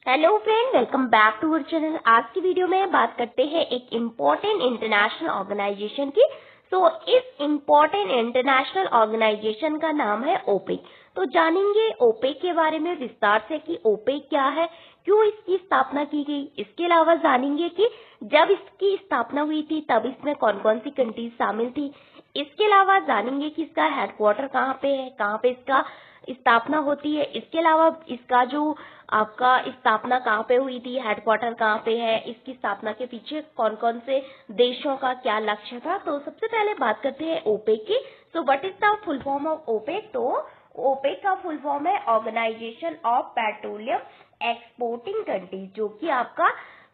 Hello friend, welcome back to our channel. आज की video में बात करते हैं एक इम्पोर्टेंट इंटरनेशनल ऑर्गेनाइजेशन की। इस इम्पोर्टेंट इंटरनेशनल ऑर्गेनाइजेशन का नाम है ओपेक। तो जानेंगे ओपेक के बारे में विस्तार से कि ओपेक क्या है, क्यों इसकी स्थापना की गई। इसके अलावा जानेंगे कि जब इसकी स्थापना हुई थी तब इसमें कौन कौन सी कंट्रीज शामिल थी। इसके अलावा जानेंगे कि इसका हेडक्वार्टर कहाँ पे है, कहाँ पे इसका स्थापना होती है। इसके अलावा इसका जो आपका स्थापना कहाँ पे हुई थी, हेडक्वार्टर कहाँ पे है, इसकी स्थापना के पीछे कौन कौन से देशों का क्या लक्ष्य था। तो सबसे पहले बात करते हैं ओपेक की। What is the full form of OPEC. तो ओपेक का फुल फॉर्म है organisation of petroleum exporting countries, जो कि आपका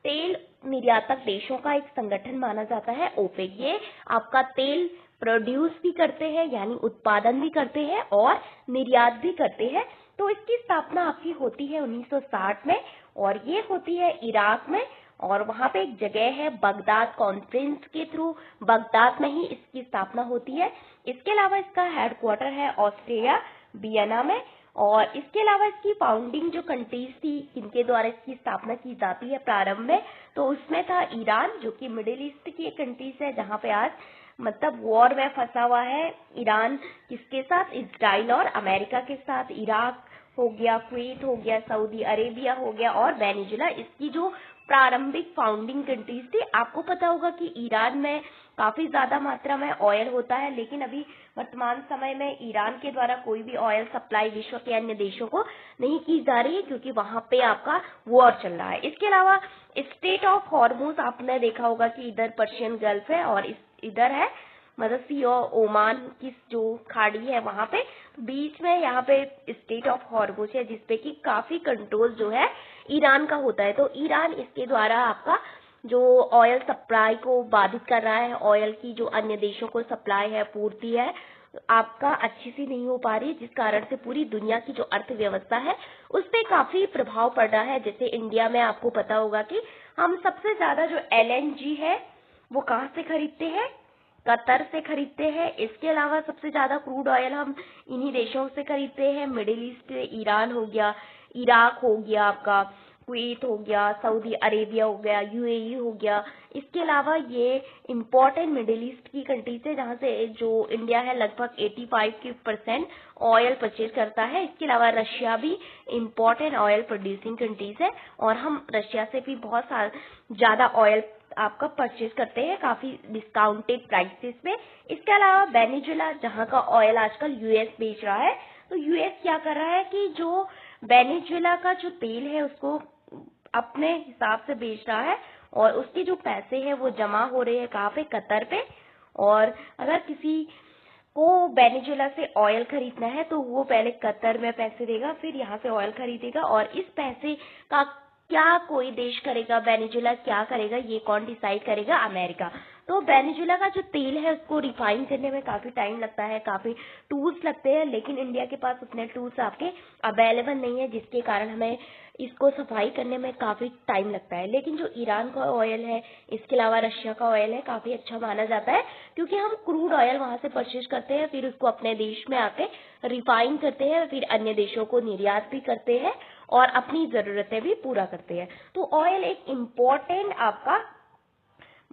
तेल निर्यातक देशों का एक संगठन माना जाता है। ओपेक ये आपका तेल प्रोड्यूस भी करते हैं, यानी उत्पादन भी करते हैं और निर्यात भी करते हैं। तो इसकी स्थापना आपकी होती है 1960 में और ये होती है इराक में। और वहां पे एक जगह है बगदाद कॉन्फ्रेंस के थ्रू, बगदाद में ही इसकी स्थापना होती है। इसके अलावा इसका हेडक्वार्टर है ऑस्ट्रिया वियना में। और इसके अलावा इसकी फाउंडिंग जो कंट्रीज थी जिनके द्वारा इसकी स्थापना की जाती है प्रारंभ में, तो उसमें था ईरान, जो कि मिडिल ईस्ट की एक कंट्रीज है जहाँ पे आज मतलब वॉर में फंसा हुआ है ईरान। किसके साथ? इजराइल और अमेरिका के साथ। इराक हो गया, कुवैत हो गया, सऊदी अरेबिया हो गया और वेनेजुला इसकी जो प्रारंभिक फाउंडिंग कंट्रीज थी। आपको पता होगा कि ईरान में काफी ज्यादा मात्रा में ऑयल होता है, लेकिन अभी वर्तमान समय में ईरान के द्वारा कोई भी ऑयल सप्लाई विश्व के अन्य देशों को नहीं की जा रही है, क्योंकि वहां पे आपका वॉर चल रहा है। इसके अलावा स्टेट ऑफ हॉर्मुज आपने देखा होगा कि इधर पर्शियन गल्फ है और इधर है मतलब सी और ओमान की जो खाड़ी है वहां पे बीच में यहाँ पे स्टेट ऑफ हॉर्मुज है, जिसपे कि काफी कंट्रोल जो है ईरान का होता है। तो ईरान इसके द्वारा आपका जो ऑयल सप्लाई को बाधित कर रहा है, ऑयल की जो अन्य देशों को सप्लाई है, पूर्ति है, आपका अच्छी सी नहीं हो पा रही है, जिस कारण से पूरी दुनिया की जो अर्थव्यवस्था है उस पर काफी प्रभाव पड़ रहा है। जैसे इंडिया में आपको पता होगा कि हम सबसे ज्यादा जो एलएनजी है वो कहाँ से खरीदते हैं? कतर से खरीदते हैं। इसके अलावा सबसे ज्यादा क्रूड ऑयल हम इन्हीं देशों से खरीदते हैं। मिडिल ईस्ट, ईरान हो गया, इराक हो गया, आपका कुवैत हो गया, सऊदी अरेबिया हो गया, यूएई हो गया। इसके अलावा ये इम्पोर्टेंट मिडिल ईस्ट की कंट्रीज है जहाँ से जो इंडिया है लगभग 85% ऑयल परचेज करता है। इसके अलावा रशिया भी इम्पोर्टेंट ऑयल प्रोड्यूसिंग कंट्रीज है और हम रशिया से भी बहुत ज्यादा ऑयल आपका परचेज करते हैं काफी डिस्काउंटेड प्राइसेस पे। इसके अलावा वेनेजुला, जहाँ का ऑयल आजकल यूएस बेच रहा है, तो यूएस क्या कर रहा है कि जो वेनेजुला का जो तेल है उसको अपने हिसाब से बेच रहा है और उसके जो पैसे हैं वो जमा हो रहे हैं कहाँ पे? कतर पे। और अगर किसी को वेनेजुला से ऑयल खरीदना है तो वो पहले कतर में पैसे देगा, फिर यहाँ से ऑयल खरीदेगा। और इस पैसे का क्या कोई देश करेगा, वेनेजुला क्या करेगा, ये कौन डिसाइड करेगा? अमेरिका। तो वेनेजुला का जो तेल है उसको रिफाइन करने में काफी टाइम लगता है, काफी टूल्स लगते हैं, लेकिन इंडिया के पास उतने टूल्स आपके अवेलेबल नहीं है, जिसके कारण हमें इसको सफाई करने में काफी टाइम लगता है। लेकिन जो ईरान का ऑयल है, इसके अलावा रशिया का ऑयल है, काफी अच्छा माना जाता है, क्योंकि हम क्रूड ऑयल वहां से परचेज करते हैं, फिर उसको अपने देश में आके रिफाइन करते हैं, फिर अन्य देशों को निर्यात भी करते हैं और अपनी जरूरतें भी पूरा करते हैं। तो ऑयल एक इम्पोर्टेंट आपका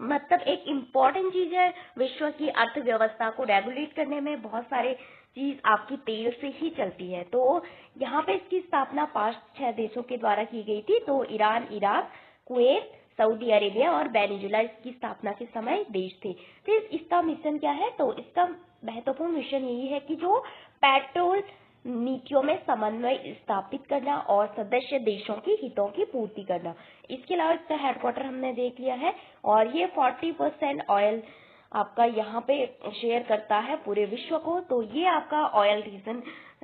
मतलब एक इम्पोर्टेंट चीज है विश्व की अर्थव्यवस्था को रेगुलेट करने में। बहुत सारे चीज आपकी तेल से ही चलती है। तो यहाँ पे इसकी स्थापना 5-6 देशों के द्वारा की गई थी। तो Iran, Iraq, Kuwait, Saudi Arabia और वेनेजुला इसकी स्थापना के समय देश थे। फिर इसका मिशन क्या है? तो इसका महत्वपूर्ण मिशन यही है कि जो पेट्रोल नीतियों में समन्वय स्थापित करना और सदस्य देशों की हितों की पूर्ति करना। इसके अलावा इसका हेडक्वार्टर हमने देख लिया है और ये 40% ऑयल आपका यहाँ पे शेयर करता है पूरे विश्व को। तो ये आपका ऑयल रीजन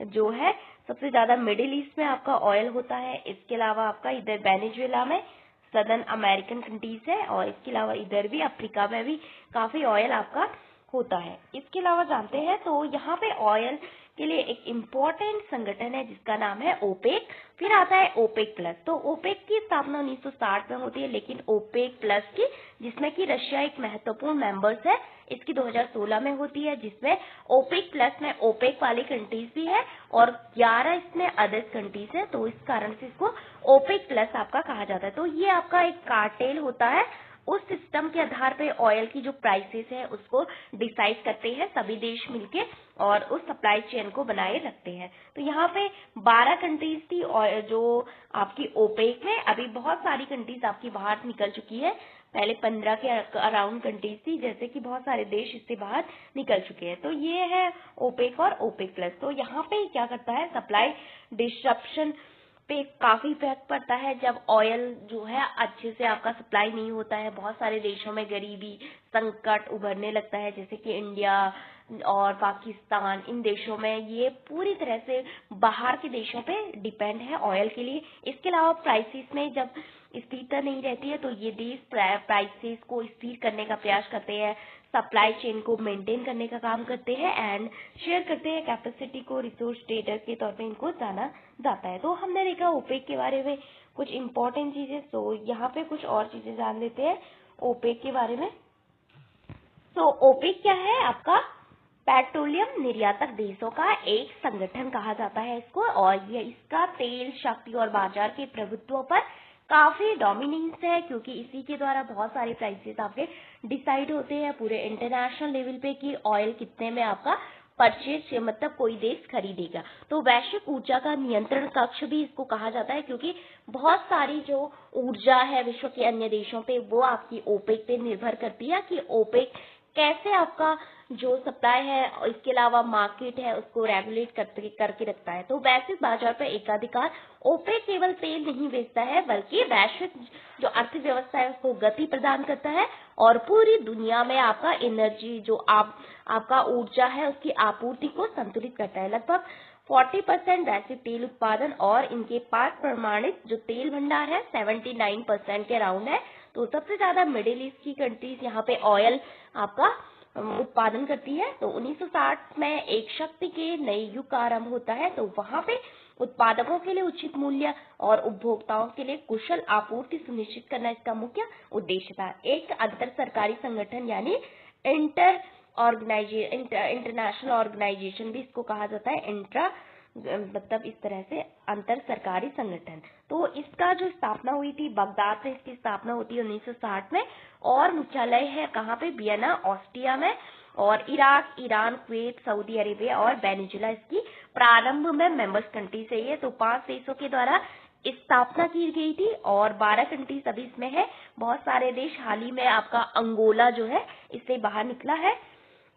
जो है सबसे ज्यादा मिडिल ईस्ट में आपका ऑयल होता है। इसके अलावा आपका इधर वेनेजुएला में सदर्न अमेरिकन कंट्रीज है और इसके अलावा इधर भी अफ्रीका में भी काफी ऑयल आपका होता है। इसके अलावा जानते हैं तो यहाँ पे ऑयल के लिए एक इम्पोर्टेंट संगठन है जिसका नाम है ओपेक। फिर आता है ओपेक प्लस। तो ओपेक की स्थापना 1960 में होती है, लेकिन ओपेक प्लस की, जिसमें कि रशिया एक महत्वपूर्ण मेंबर्स है, इसकी 2016 में होती है, जिसमें ओपेक प्लस में ओपेक वाली कंट्रीज भी है और 11 इसमें अदर्स कंट्रीज है। तो इस कारण से इसको ओपेक प्लस आपका कहा जाता है। तो ये आपका एक कार्टेल होता है, उस सिस्टम के आधार पे ऑयल की जो प्राइसेस है उसको डिसाइड करते हैं सभी देश मिलके और उस सप्लाई चेन को बनाए रखते हैं। तो यहाँ पे 12 कंट्रीज थी और जो आपकी ओपेक में, अभी बहुत सारी कंट्रीज आपकी बाहर निकल चुकी है। पहले 15 के अराउंड कंट्रीज थी, जैसे कि बहुत सारे देश इससे बाहर निकल चुके हैं। तो ये है ओपेक और ओपेक प्लस। तो यहाँ पे क्या करता है, सप्लाई डिस्ट्रप्शन पे काफी इफेक्ट पड़ता है जब ऑयल जो है अच्छे से आपका सप्लाई नहीं होता है। बहुत सारे देशों में गरीबी संकट उभरने लगता है, जैसे कि इंडिया और पाकिस्तान, इन देशों में ये पूरी तरह से बाहर के देशों पे डिपेंड है ऑयल के लिए। इसके अलावा प्राइसेस में जब स्थिरता नहीं रहती है तो ये देश प्राइसेस को स्थिर करने का प्रयास करते हैं, सप्लाई चेन को मेंटेन करने का काम करते हैं एंड शेयर करते हैं कैपेसिटी को रिसोर्स ट्रेडर के तौर पे इनको जाना जाता है। तो हमने देखा ओपेक के बारे में कुछ इंपॉर्टेंट चीजें। तो यहाँ पे कुछ और चीजें जान लेते हैं ओपेक के बारे में। तो ओपेक क्या है, आपका पेट्रोलियम निर्यातक देशों का एक संगठन कहा जाता है इसको, और ये इसका तेल, शक्ति और बाजार के प्रभुत्व पर काफी डोमिनेंस है, क्योंकि इसी के द्वारा बहुत सारे प्राइसेस आपके डिसाइड होते हैं पूरे इंटरनेशनल लेवल पे कि ऑयल कितने में आपका परचेज, मतलब कोई देश खरीदेगा। तो वैश्विक ऊर्जा का नियंत्रण कक्ष भी इसको कहा जाता है, क्योंकि बहुत सारी जो ऊर्जा है विश्व के अन्य देशों पे वो आपकी ओपेक पे निर्भर करती है कि ओपेक कैसे आपका जो सप्लाई है और इसके अलावा मार्केट है उसको रेगुलेट करके रखता है। तो वैश्विक बाजार पर एकाधिकार ओपेक केवल तेल नहीं बेचता है, बल्कि वैश्विक जो अर्थव्यवस्था है उसको गति प्रदान करता है और पूरी दुनिया में आपका एनर्जी जो आपका ऊर्जा है उसकी आपूर्ति को संतुलित करता है। लगभग 40% वैश्विक तेल उत्पादन और इनके पास प्रमाणित जो तेल भंडार है 79% के अराउंड है। तो सबसे ज्यादा मिडिल ईस्ट की कंट्रीज यहाँ पे ऑयल आपका उत्पादन करती है। तो 1960 में एक शक्ति के नए युग का आरंभ होता है। तो वहां पे उत्पादकों के लिए उचित मूल्य और उपभोक्ताओं के लिए कुशल आपूर्ति सुनिश्चित करना इसका मुख्य उद्देश्य था। एक अंतर सरकारी संगठन यानी इंटरनेशनल ऑर्गेनाइजेशन भी इसको कहा जाता है, मतलब इस तरह से अंतर सरकारी संगठन। तो इसका जो स्थापना हुई थी बगदाद में, इसकी स्थापना होती है 1960 में और मुख्यालय है कहाँ पे, वियना ऑस्ट्रिया में। और Iraq, Iran, Kuwait, Saudi Arabia और वेनेजुला इसकी प्रारंभ में मेंबर्स कंट्री से है। तो 5 देशों के द्वारा स्थापना की गई थी और 12 कंट्रीज अभी इसमें है। बहुत सारे देश, हाल ही में आपका अंगोला जो है इससे बाहर निकला है।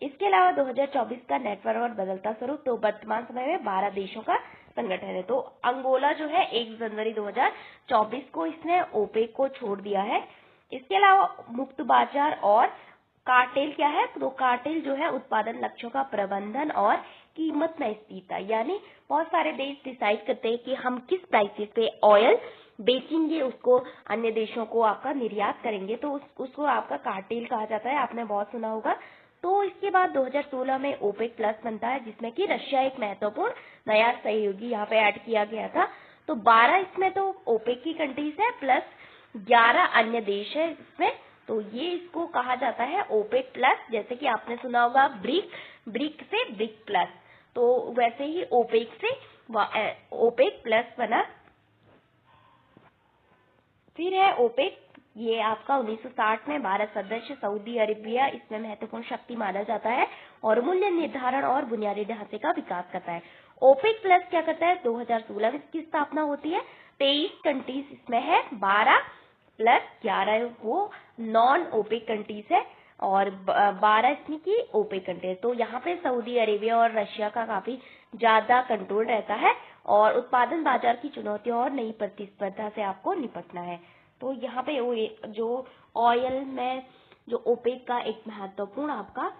इसके अलावा 2024 का नेटवर्क और बदलता स्वरूप। तो वर्तमान समय में 12 देशों का संगठन है। तो अंगोला जो है 1 जनवरी 2024 को इसने ओपेक को छोड़ दिया है। इसके अलावा मुक्त बाजार और कार्टेल क्या है, तो कार्टेल जो है उत्पादन लक्ष्यों का प्रबंधन और कीमत में स्थिरता, यानी बहुत सारे देश डिसाइड करते हैं कि हम किस प्राइसेस पे ऑयल बेचेंगे, उसको अन्य देशों को आपका निर्यात करेंगे, तो उसको आपका कार्टेल कहा जाता है, आपने बहुत सुना होगा। तो इसके बाद 2016 में ओपेक प्लस बनता है, जिसमें कि रशिया एक महत्वपूर्ण नया सहयोगी यहाँ पे ऐड किया गया था। तो 12 इसमें तो ओपेक की कंट्रीज है प्लस 11 अन्य देश है इसमें। तो ये इसको कहा जाता है ओपेक प्लस, जैसे कि आपने सुना होगा ब्रिक से ब्रिक प्लस, तो वैसे ही ओपेक से ओपेक प्लस बना। फिर है ओपेक, ये आपका 1960 में भारत सदस्य सऊदी अरेबिया इसमें महत्वपूर्ण शक्ति माना जाता है और मूल्य निर्धारण और बुनियादी ढांचे का विकास करता है। ओपेक प्लस क्या करता है, 2016 में इसकी स्थापना होती है। 23 कंट्रीज इसमें है, 12 प्लस 11 वो नॉन ओपेक कंट्रीज है और 12 इसमें की ओपेक कंट्री है। तो यहाँ पे सऊदी अरेबिया और रशिया का काफी ज्यादा कंट्रोल रहता है और उत्पादन बाजार की चुनौतियों और नई प्रतिस्पर्धा से आपको निपटना है। तो यहाँ पे जो ऑयल में जो ओपेक का एक महत्वपूर्ण आपका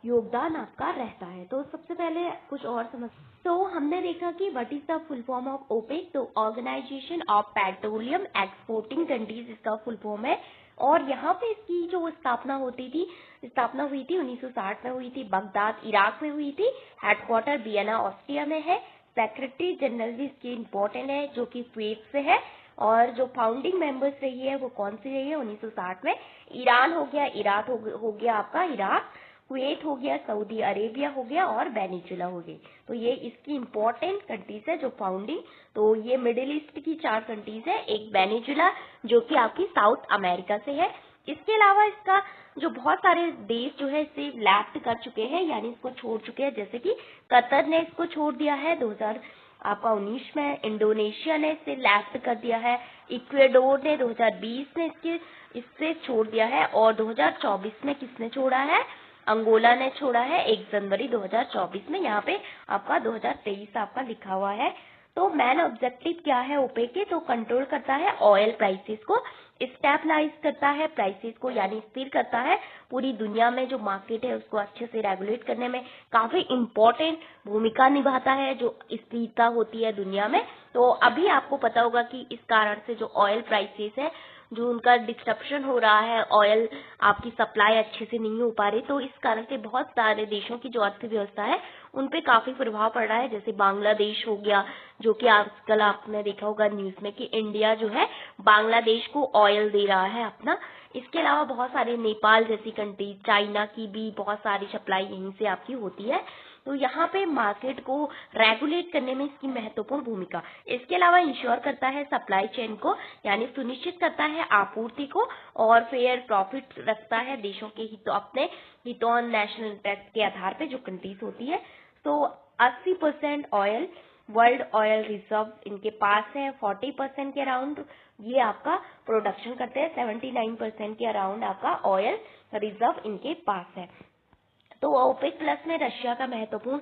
योगदान आपका रहता है। तो सबसे पहले कुछ और समझ, तो हमने देखा कि what is the full form of OPEC. तो organization of petroleum exporting countries इसका फुल फॉर्म है। और यहाँ पे इसकी जो स्थापना हुई थी 1960 में हुई थी, बगदाद इराक में हुई थी। हेडक्वार्टर वियना ऑस्ट्रिया में है। सेक्रेटरी जनरल भी इसकी इम्पोर्टेंट है जो कि कुवैत से है। और जो फाउंडिंग मेंबर्स रही है वो कौन सी रही है 1960 में, ईरान हो गया, इराक हो गया आपका इराक, कुवैत हो गया, सऊदी अरेबिया हो गया और वेनेजुला हो गई। तो ये इसकी इम्पोर्टेंट कंट्रीज है जो फाउंडिंग। तो ये मिडिल ईस्ट की 4 कंट्रीज है, एक वेनेजुला जो कि आपकी साउथ अमेरिका से है। इसके अलावा इसका जो बहुत सारे देश जो है इसे लेफ्ट कर चुके हैं, यानी इसको छोड़ चुके हैं, जैसे कि कतर ने इसको छोड़ दिया है 2019 में, इंडोनेशिया ने इसे लेफ्ट कर दिया है, इक्वेडोर ने 2020 में इससे छोड़ दिया है, और 2024 में किसने छोड़ा है, अंगोला ने छोड़ा है 1 जनवरी 2024 में। यहाँ पे आपका 2023 आपका लिखा हुआ है। तो मेन ऑब्जेक्टिव क्या है ओपेक के, तो कंट्रोल करता है ऑयल प्राइसेस को, स्टेबलाइज करता है प्राइसेस को यानी स्थिर करता है, पूरी दुनिया में जो मार्केट है उसको अच्छे से रेगुलेट करने में काफी इम्पोर्टेंट भूमिका निभाता है, जो स्थिरता होती है दुनिया में। तो अभी आपको पता होगा कि इस कारण से जो ऑयल प्राइसेस है, जो उनका डिस्ट्रप्शन हो रहा है, ऑयल आपकी सप्लाई अच्छे से नहीं हो पा रही, तो इस कारण से बहुत सारे देशों की जो अर्थव्यवस्था है उन पे काफी प्रभाव पड़ रहा है। जैसे बांग्लादेश हो गया, जो कि आजकल आपने देखा होगा न्यूज में कि इंडिया जो है बांग्लादेश को ऑयल दे रहा है अपना। इसके अलावा बहुत सारे नेपाल जैसी कंट्री, चाइना की भी बहुत सारी सप्लाई यहीं से आपकी होती है। तो यहाँ पे मार्केट को रेगुलेट करने में इसकी महत्वपूर्ण भूमिका। इसके अलावा इंश्योर करता है सप्लाई चेन को, यानी सुनिश्चित करता है आपूर्ति को, और फेयर प्रॉफिट रखता है देशों के हितों, अपने हितों और नेशनल इंटरेस्ट के आधार पे जो कंट्रीज होती है। तो 80% ऑयल, वर्ल्ड ऑयल रिजर्व इनके पास है, 40% के अराउंड ये आपका प्रोडक्शन करते हैं, 79% के अराउंड आपका ऑयल रिजर्व इनके पास है। तो ओपेक प्लस में रशिया का महत्वपूर्ण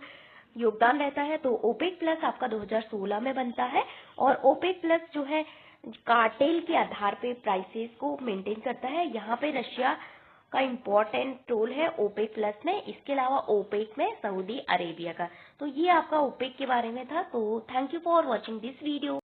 योगदान रहता है। तो ओपेक प्लस आपका 2016 में बनता है, और ओपेक प्लस जो है कार्टेल के आधार पे प्राइसेस को मेंटेन करता है। यहाँ पे रशिया का इम्पोर्टेंट रोल है ओपेक प्लस में। इसके अलावा ओपेक में सऊदी अरेबिया का। तो ये आपका ओपेक के बारे में था। तो thank you for watching this video.